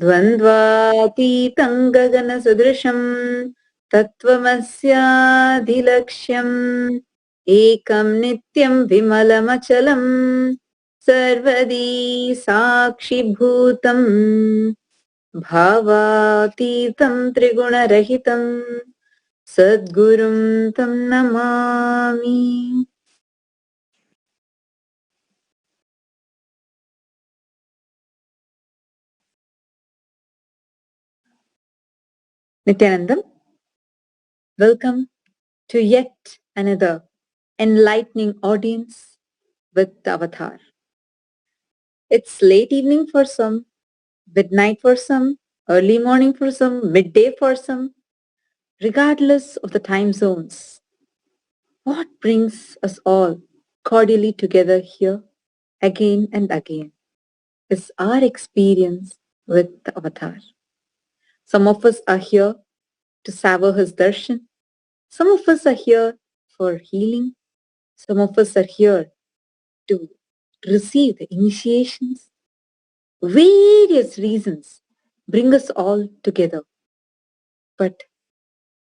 द्वन्द्वातीतं गगनसदृशं तत्त्वमस्याधिलक्ष्यम् एकं नित्यं विमलमचलं सर्वदी साक्षिभूतम् भावातीतं त्रिगुणरहितं सद्गुरुं तं Namami. Nityanandam, welcome to yet another enlightening audience with Avatar. It's late evening for some, midnight for some, early morning for some, midday for some, regardless of the time zones. What brings us all cordially together here again and again is our experience with the Avatar. Some of us are here to savor his darshan. Some of us are here for healing. Some of us are here to receive the initiations. Various reasons bring us all together. But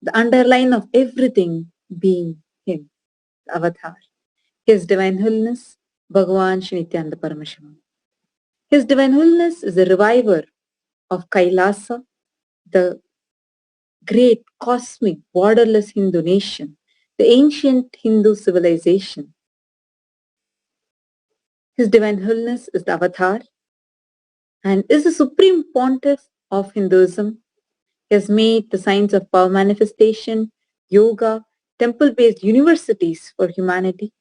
the underline of everything being him, the Avatar, His Divine Holiness, Bhagavan Shri Nityananda Paramashivam. His Divine Holiness is the reviver of Kailasa, the great cosmic borderless Hindu nation, the ancient Hindu civilization. His Divine Holiness is the Avatar and is the supreme pontiff of Hinduism. He has made the science of power manifestation, yoga, temple-based universities for humanity.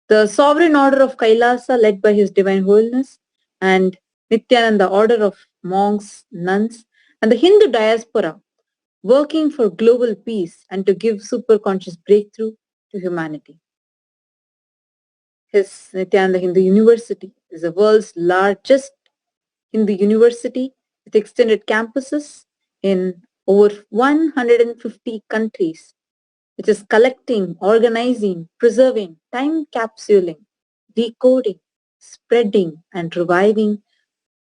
The sovereign order of Kailasa led by His Divine Holiness and Nityananda order of monks, nuns, and the Hindu diaspora working for global peace and to give superconscious breakthrough to humanity. His Nityananda Hindu University is the world's largest Hindu university with extended campuses in over 150 countries, which is collecting, organizing, preserving, time capsuling, decoding, spreading, and reviving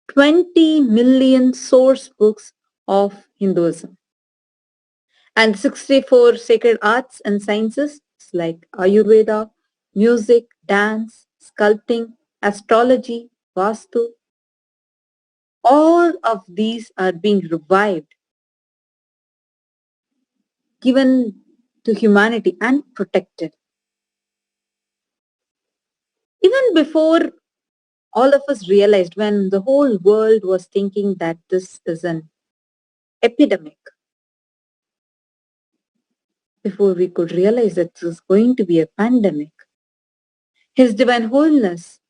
20 million source books of Hinduism and 64 sacred arts and sciences like Ayurveda, music, dance, sculpting, astrology, Vastu. All of these are being revived, given to humanity and protected. Even before all of us realized, when the whole world was thinking that this is an epidemic, before we could realize that this was going to be a pandemic, His Divine Holiness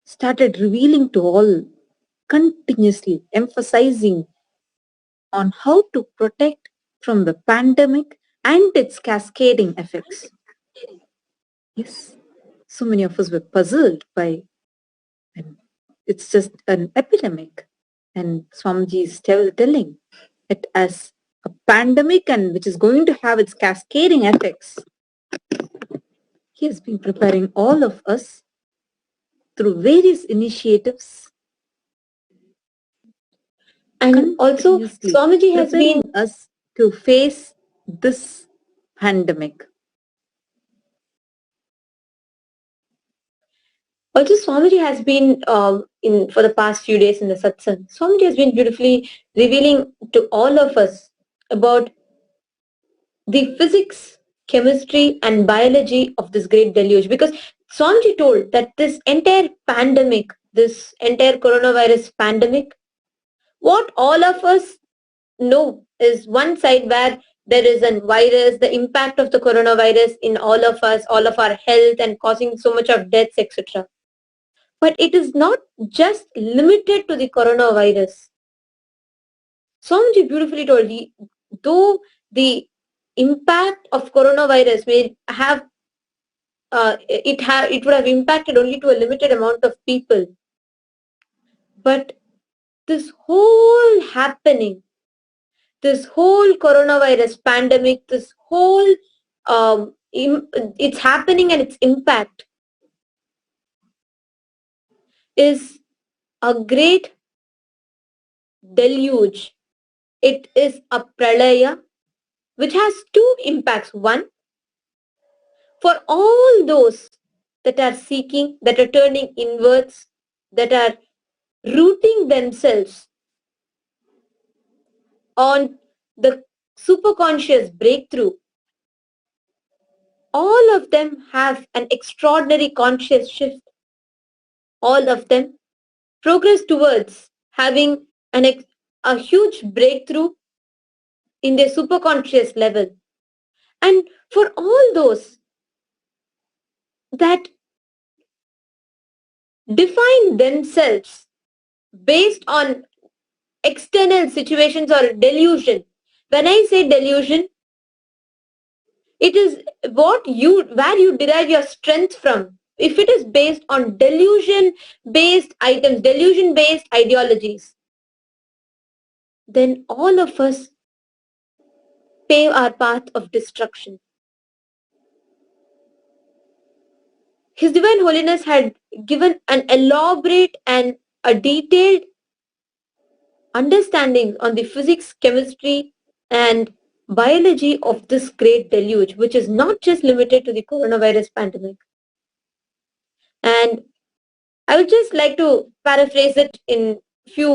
started revealing to all, continuously emphasizing on how to protect from the pandemic and its cascading effects. Yes, so many of us were puzzled by, and it's just an epidemic. And Swamiji is telling it as a pandemic and which is going to have its cascading effects. He has been preparing all of us through various initiatives. And also, Continuously Swamiji has preparing been us to face this pandemic. also Swamiji has been in for the past few days in the satsang. Swamiji has been beautifully revealing to all of us about the physics, chemistry, and biology of this great deluge. Because Swamiji told that this entire pandemic, this entire coronavirus pandemic, what all of us know is one side where there is a virus, the impact of the coronavirus in all of us, all of our health, and causing so much of deaths, etc. But it is not just limited to the coronavirus. Swamiji beautifully told, though the impact of coronavirus may have it would have impacted only to a limited amount of people, but this whole happening, this whole coronavirus pandemic, this whole it's happening and its impact is a great deluge. It is a pralaya which has two impacts. One, for all those that are seeking, that are turning inwards, that are rooting themselves on the superconscious breakthrough, all of them have an extraordinary conscious shift. All of them progress towards having a huge breakthrough in their superconscious level. And for all those that define themselves based on external situations or delusion. When I say delusion, it is where you derive your strength from. If it is based on delusion based items, delusion based ideologies, then all of us pave our path of destruction. His Divine Holiness had given an elaborate and a detailed understanding on the physics, chemistry, and biology of this great deluge, which is not just limited to the coronavirus pandemic. And I would just like to paraphrase it in few